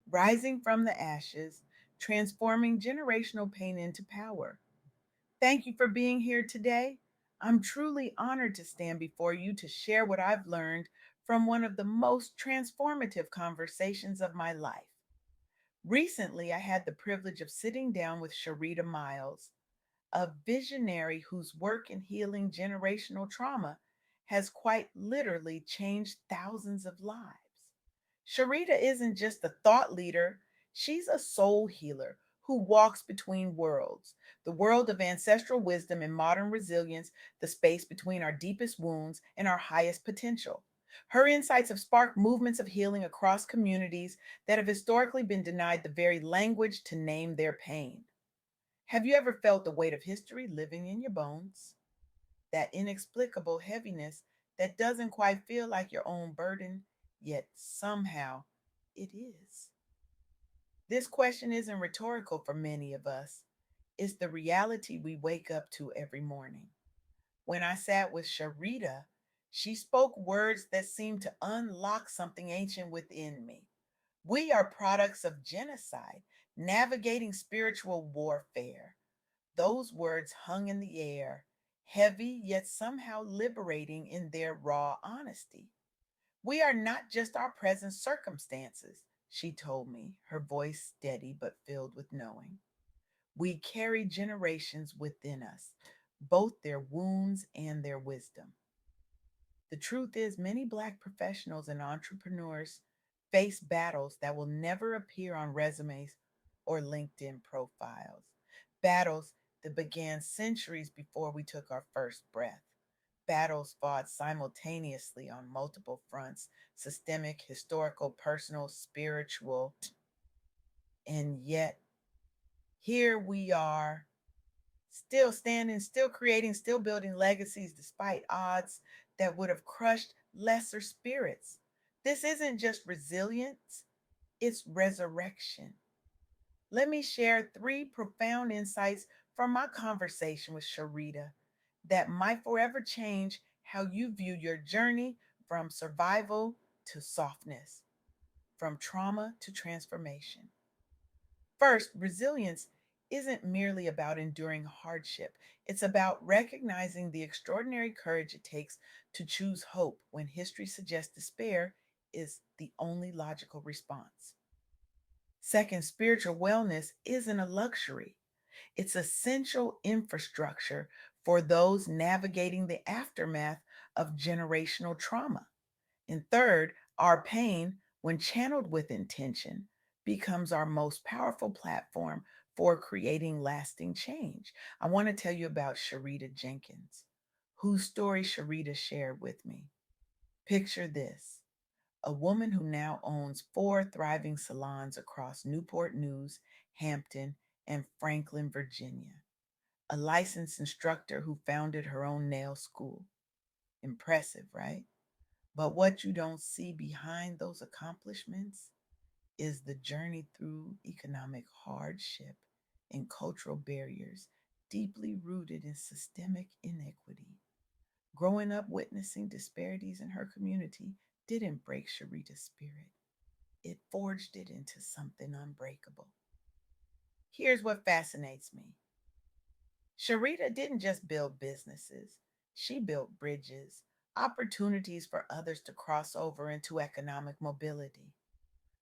rising from the ashes, transforming generational pain into power. Thank you for being here today. I'm truly honored to stand before you to share what I've learned from one of the most transformative conversations of my life. Recently, I had the privilege of sitting down with Sharita Myles, a visionary whose work in healing generational trauma has quite literally changed thousands of lives. Sharita isn't just a thought leader, she's a soul healer who walks between worlds, the world of ancestral wisdom and modern resilience, the space between our deepest wounds and our highest potential. Her insights have sparked movements of healing across communities that have historically been denied the very language to name their pain. Have you ever felt the weight of history living in your bones? That inexplicable heaviness that doesn't quite feel like your own burden, yet somehow it is. This question isn't rhetorical for many of us. It's the reality we wake up to every morning. When I sat with Sharita, she spoke words that seemed to unlock something ancient within me. We are products of genocide, navigating spiritual warfare. Those words hung in the air, heavy yet somehow liberating in their raw honesty. We are not just our present circumstances, she told me, her voice steady but filled with knowing. We carry generations within us, both their wounds and their wisdom. The truth is, many Black professionals and entrepreneurs face battles that will never appear on resumes or LinkedIn profiles. Battles that began centuries before we took our first breath. Battles fought simultaneously on multiple fronts: systemic, historical, personal, spiritual. And yet, here we are, still standing, still creating, still building legacies despite odds that would have crushed lesser spirits. This isn't just resilience, it's resurrection. Let me share three profound insights from my conversation with Sharita that might forever change how you view your journey from survival to softness, from trauma to transformation. First, resilience isn't merely about enduring hardship, it's about recognizing the extraordinary courage it takes to choose hope when history suggests despair is the only logical response. Second, spiritual wellness isn't a luxury, it's essential infrastructure for those navigating the aftermath of generational trauma. And third, our pain, when channeled with intention, becomes our most powerful platform for creating lasting change. I want to tell you about Sharita Jenkins, whose story Sharita shared with me. Picture this: a woman who now owns four thriving salons across Newport News, Hampton, and Franklin, Virginia. A licensed instructor who founded her own nail school. Impressive, right? But what you don't see behind those accomplishments is the journey through economic hardship and cultural barriers deeply rooted in systemic inequity. Growing up witnessing disparities in her community didn't break Sharita's spirit, it forged it into something unbreakable. Here's what fascinates me: Sharita didn't just build businesses, she built bridges, opportunities for others to cross over into economic mobility.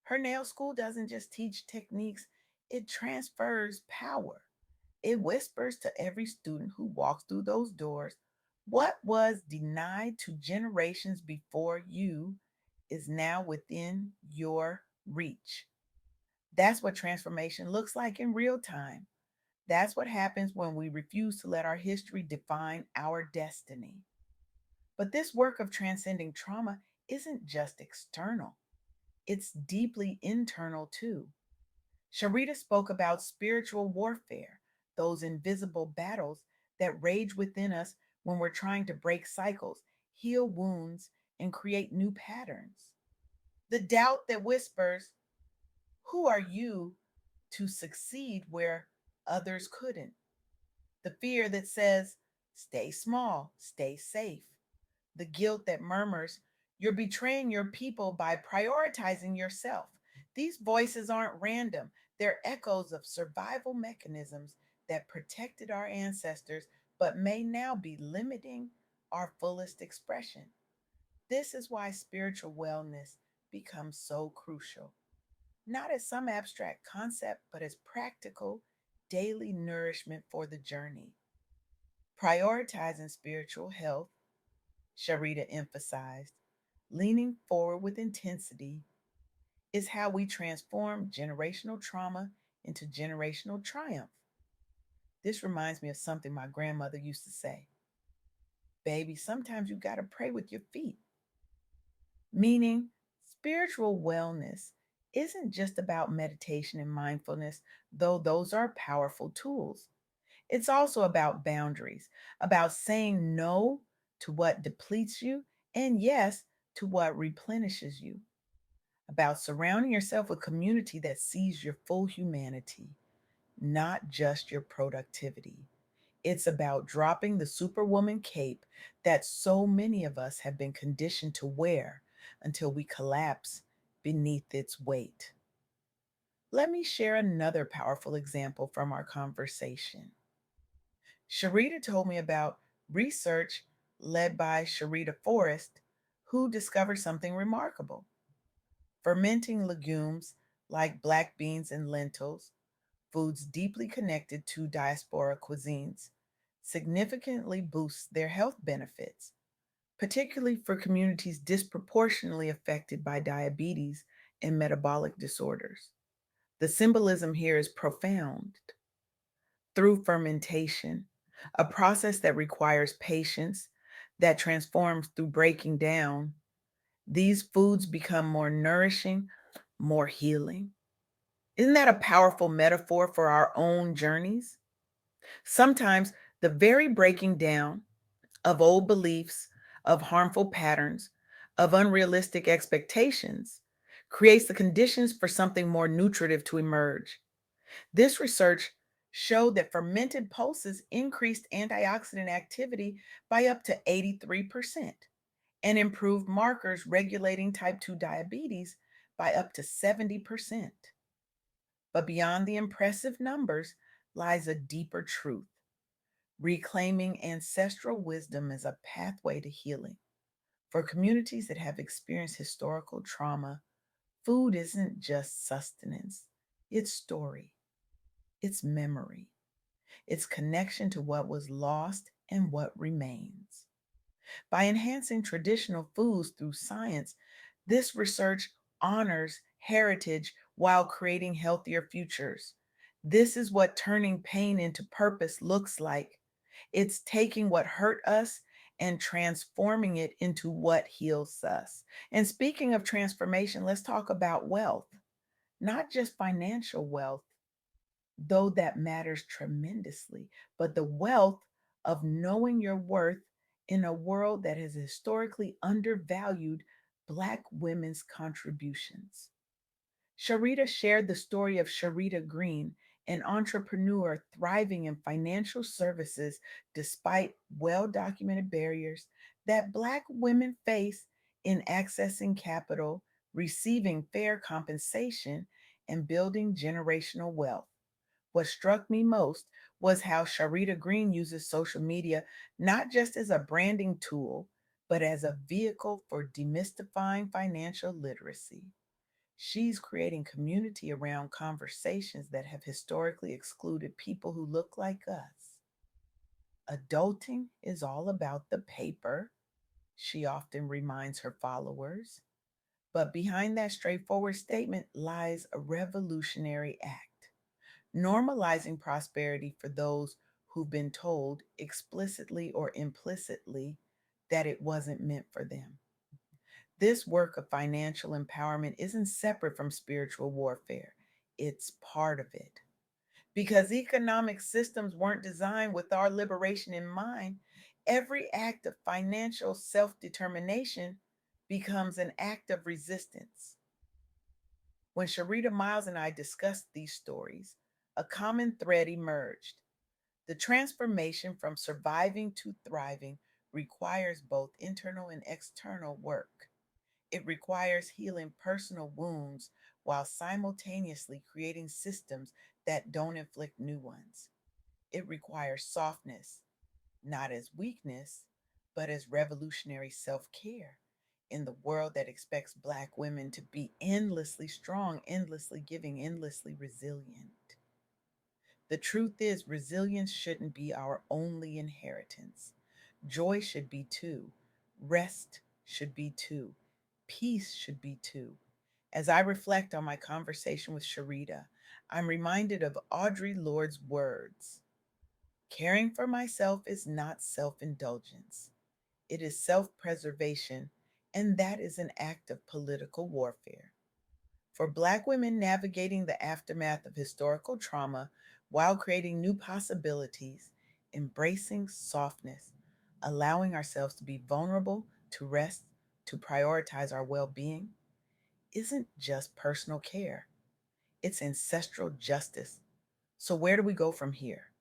Her nail school doesn't just teach techniques, it transfers power. It whispers to every student who walks through those doors: what was denied to generations before you is now within your reach. That's what transformation looks like in real time. That's what happens when we refuse to let our history define our destiny. But this work of transcending trauma isn't just external, it's deeply internal too. Sharita spoke about spiritual warfare, those invisible battles that rage within us when we're trying to break cycles, heal wounds, and create new patterns. The doubt that whispers, who are you to succeed where others couldn't? The fear that says, stay small, stay safe. The guilt that murmurs, you're betraying your people by prioritizing yourself. These voices aren't random, they're echoes of survival mechanisms that protected our ancestors but may now be limiting our fullest expression. This is why spiritual wellness becomes so crucial, not as some abstract concept, but as practical daily nourishment for the journey. Prioritizing spiritual health, Sharita emphasized, leaning forward with intensity, is how we transform generational trauma into generational triumph. This reminds me of something my grandmother used to say: baby, sometimes you got to pray with your feet. Meaning, spiritual wellness isn't just about meditation and mindfulness, though those are powerful tools. It's also about boundaries, about saying no to what depletes you and yes to what replenishes you, about surrounding yourself with community that sees your full humanity, not just your productivity. It's about dropping the superwoman cape that so many of us have been conditioned to wear until we collapse beneath its weight. Let me share another powerful example from our conversation. Sharita told me about research led by Sharita Forrest, who discovered something remarkable. Fermenting legumes like black beans and lentils, foods deeply connected to diaspora cuisines, significantly boosts their health benefits, particularly for communities disproportionately affected by diabetes and metabolic disorders. The symbolism here is profound. Through fermentation, a process that requires patience, that transforms through breaking down, these foods become more nourishing, more healing. Isn't that a powerful metaphor for our own journeys? Sometimes the very breaking down of old beliefs, of harmful patterns, of unrealistic expectations creates the conditions for something more nutritive to emerge. This research showed that fermented pulses increased antioxidant activity by up to 83% and improved markers regulating type 2 diabetes by up to 70%. But beyond the impressive numbers lies a deeper truth. Reclaiming ancestral wisdom as a pathway to healing. For communities that have experienced historical trauma, food isn't just sustenance, it's story, it's memory, it's connection to what was lost and what remains. By enhancing traditional foods through science, this research honors heritage while creating healthier futures. This is what turning pain into purpose looks like. It's taking what hurt us and transforming it into what heals us. And speaking of transformation, let's talk about wealth, not just financial wealth, though that matters tremendously, but the wealth of knowing your worth in a world that has historically undervalued Black women's contributions. Sharita shared the story of Sharita Green, an entrepreneur thriving in financial services despite well documented barriers that Black women face in accessing capital, receiving fair compensation, and building generational wealth. What struck me most was how Sharita Green uses social media not just as a branding tool, but as a vehicle for demystifying financial literacy. She's creating community around conversations that have historically excluded people who look like us. Adulting is all about the paper, she often reminds her followers. But behind that straightforward statement lies a revolutionary act, normalizing prosperity for those who've been told explicitly or implicitly that it wasn't meant for them. This work of financial empowerment isn't separate from spiritual warfare, it's part of it. Because economic systems weren't designed with our liberation in mind, every act of financial self determination becomes an act of resistance. When Sharita Myles and I discussed these stories, a common thread emerged. The transformation from surviving to thriving requires both internal and external work. It requires healing personal wounds while simultaneously creating systems that don't inflict new ones. It requires softness, not as weakness, but as revolutionary self care in the world that expects Black women to be endlessly strong, endlessly giving, endlessly resilient. The truth is, resilience shouldn't be our only inheritance. Joy should be too. Rest should be too. Peace should be too. As I reflect on my conversation with Sharita, I'm reminded of Audre Lorde's words: caring for myself is not self indulgence, it is self preservation, and that is an act of political warfare. For Black women navigating the aftermath of historical trauma while creating new possibilities, embracing softness, allowing ourselves to be vulnerable, to rest, to prioritize our well being, isn't just personal care, it's ancestral justice. So, where do we go from here?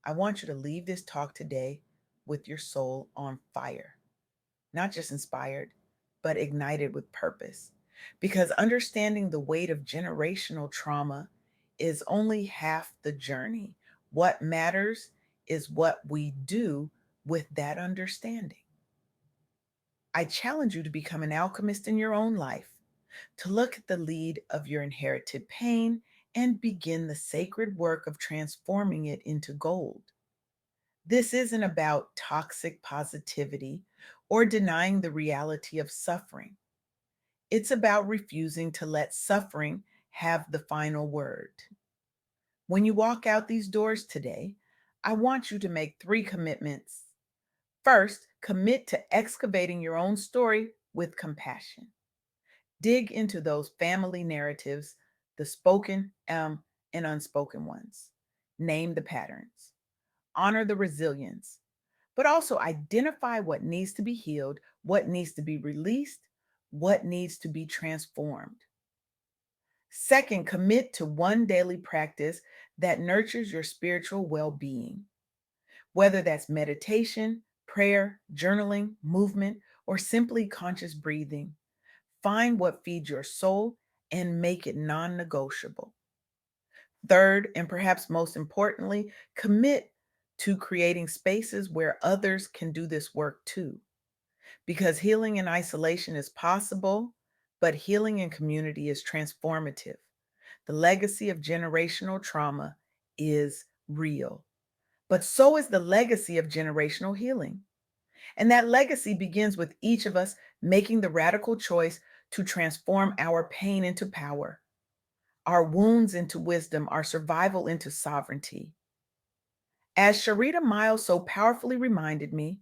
I want you to leave this talk today with your soul on fire, not just inspired, but ignited with purpose. Because understanding the weight of generational trauma is only half the journey. What matters is what we do with that understanding. I challenge you to become an alchemist in your own life, to look at the lead of your inherited pain and begin the sacred work of transforming it into gold. This isn't about toxic positivity or denying the reality of suffering. It's about refusing to let suffering have the final word. When you walk out these doors today, I want you to make three commitments. First, commit to excavating your own story with compassion. Dig into those family narratives, the spoken and unspoken ones. Name the patterns. Honor the resilience, but also identify what needs to be healed, what needs to be released, what needs to be transformed. Second, commit to one daily practice that nurtures your spiritual well being, whether that's meditation, prayer, journaling, movement, or simply conscious breathing. Find what feeds your soul and make it non negotiable. Third, and perhaps most importantly, commit to creating spaces where others can do this work too. Because healing in isolation is possible, but healing in community is transformative. The legacy of generational trauma is real, but so is the legacy of generational healing. And that legacy begins with each of us making the radical choice to transform our pain into power, our wounds into wisdom, our survival into sovereignty. As Sharita Myles so powerfully reminded me,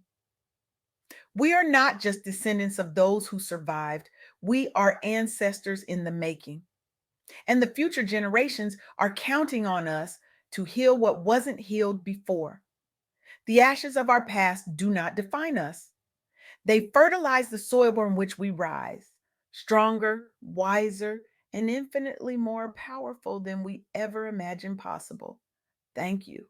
we are not just descendants of those who survived, we are ancestors in the making. And the future generations are counting on us to heal what wasn't healed before. The ashes of our past do not define us. They fertilize the soil on which we rise, stronger, wiser, and infinitely more powerful than we ever imagined possible. Thank you